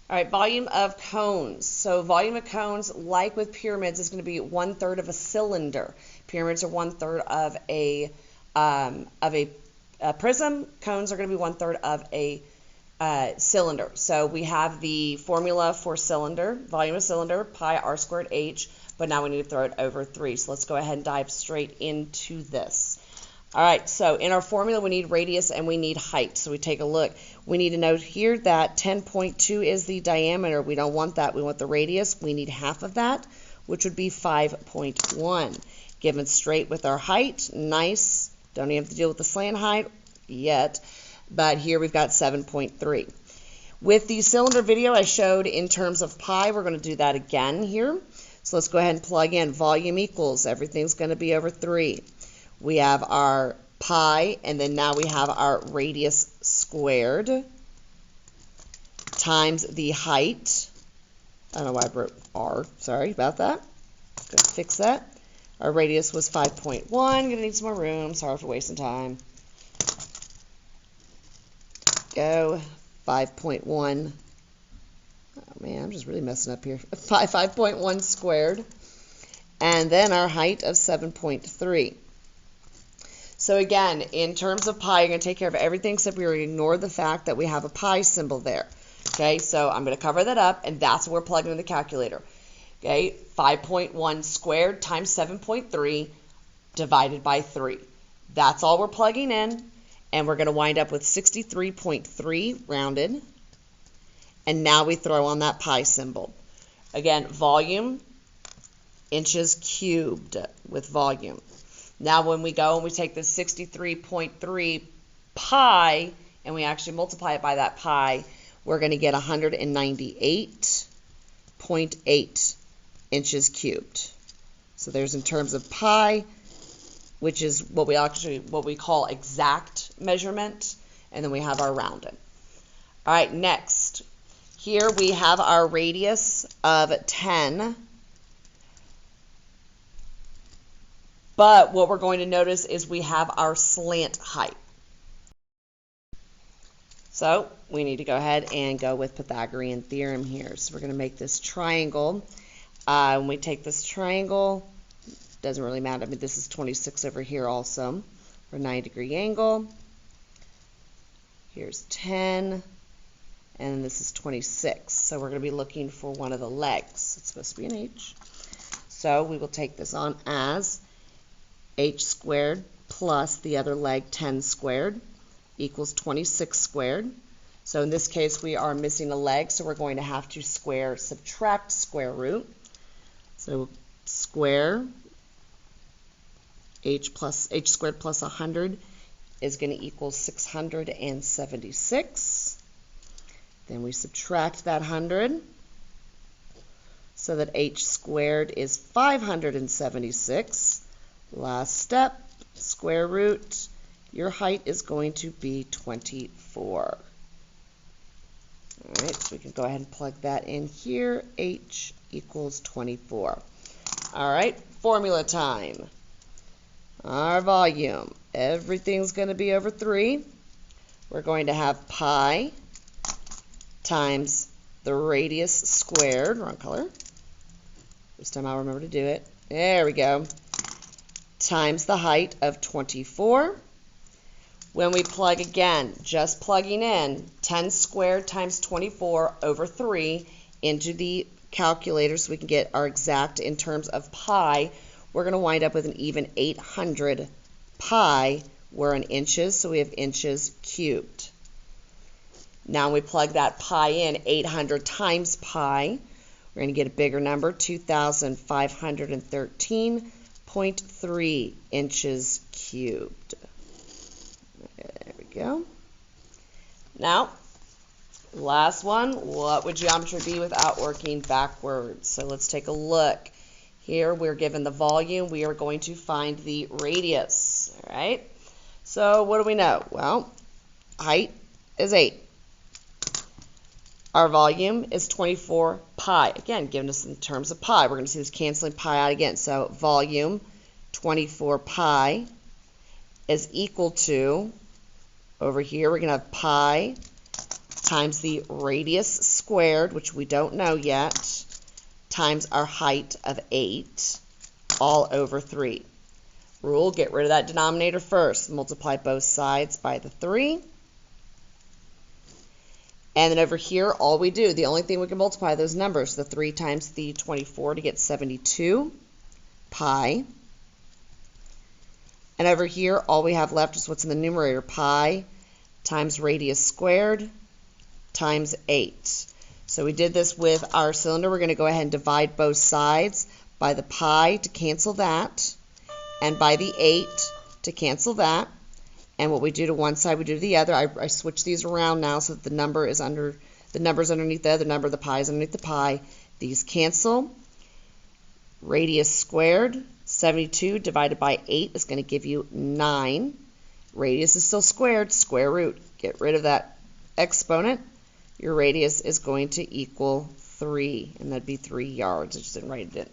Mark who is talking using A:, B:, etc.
A: All right, volume of cones. So volume of cones, like with pyramids, is going to be 1/3 of a cylinder. Pyramids are 1/3 of a prism. Cones are going to be 1/3 of a cylinder. So we have the formula for cylinder, volume of cylinder, pi r squared h, but now we need to throw it over 3. So let's go ahead and dive straight into this. All right, so in our formula, we need radius and we need height. So we take a look. We need to note here that 10.2 is the diameter. We don't want that. We want the radius. We need half of that, which would be 5.1. Given straight with our height, nice. Don't even have to deal with the slant height yet. But here we've got 7.3. With the cylinder video I showed in terms of pi, we're going to do that again here. So let's go ahead and plug in volume equals. Everything's going to be over 3. We have our pi, and then now we have our radius squared times the height. I don't know why I wrote r. Sorry about that. Going to fix that. Our radius was 5.1. Going to need some more room. Sorry for wasting time. Go 5.1. Oh man, I'm just really messing up here. 5.1 squared. And then our height of 7.3. So again, in terms of pi, you're going to take care of everything except we're going to ignore the fact that we have a pi symbol there. Okay, so I'm going to cover that up, and that's what we're plugging in the calculator. Okay, 5.1 squared times 7.3 divided by 3. That's all we're plugging in, and we're going to wind up with 63.3 rounded. And now we throw on that pi symbol. Again, volume, inches cubed with volume. Now when we go and we take the 63.3 pi and we actually multiply it by that pi, we're going to get 198.8 inches cubed. So there's in terms of pi, which is what we call exact measurement, and then we have our rounded. All right, next. Here we have our radius of 10. But what we're going to notice is we have our slant height. So we need to go ahead and go with Pythagorean theorem here. So we're going to make this triangle. When we take this triangle, doesn't really matter. I mean, this is 26 over here also for a 90-degree angle. Here's 10, and this is 26. So we're going to be looking for one of the legs. It's supposed to be an h. So we will take this on as h squared plus the other leg 10 squared equals 26 squared. So in this case we are missing a leg, so we're going to have to subtract square root. So square h squared plus 100 is going to equal 676. Then we subtract that 100 so that h squared is 576. Last step, square root, your height is going to be 24. All right, so we can go ahead and plug that in here. H equals 24. All right, formula time. Our volume, everything's going to be over 3. We're going to have pi times the radius squared, wrong color. This time I'll remember to do it. There we go. Times the height of 24. When we plug again, just plugging in 10 squared times 24 over 3 into the calculator so we can get our exact in terms of pi, we're going to wind up with an even 800 pi. We're in inches, so we have inches cubed. Now we plug that pi in, 800 times pi. We're going to get a bigger number, 2,513.3 inches cubed. There we go. Now, last one, what would geometry be without working backwards? So let's take a look. Here we're given the volume. We are going to find the radius. All right. So what do we know? Well, height is 8. Our volume is 24 pi. Again, given us in terms of pi. We're going to see this canceling pi out again. So volume 24 pi is equal to, over here we're going to have pi times the radius squared, which we don't know yet, times our height of 8, all over 3. Rule, get rid of that denominator first. Multiply both sides by the 3. And then over here, all we do, the only thing we can multiply those numbers, the 3 times the 24 to get 72 pi. And over here, all we have left is what's in the numerator, pi times radius squared times 8. So we did this with our cylinder. We're going to go ahead and divide both sides by the pi to cancel that, and by the 8 to cancel that. And what we do to one side, we do to the other. I switch these around now so that the number is underneath the other number, the pi is underneath the pi. These cancel. Radius squared, 72 divided by 8 is going to give you 9. Radius is still squared, square root. Get rid of that exponent. Your radius is going to equal 3, and that'd be 3 yards. I just didn't write it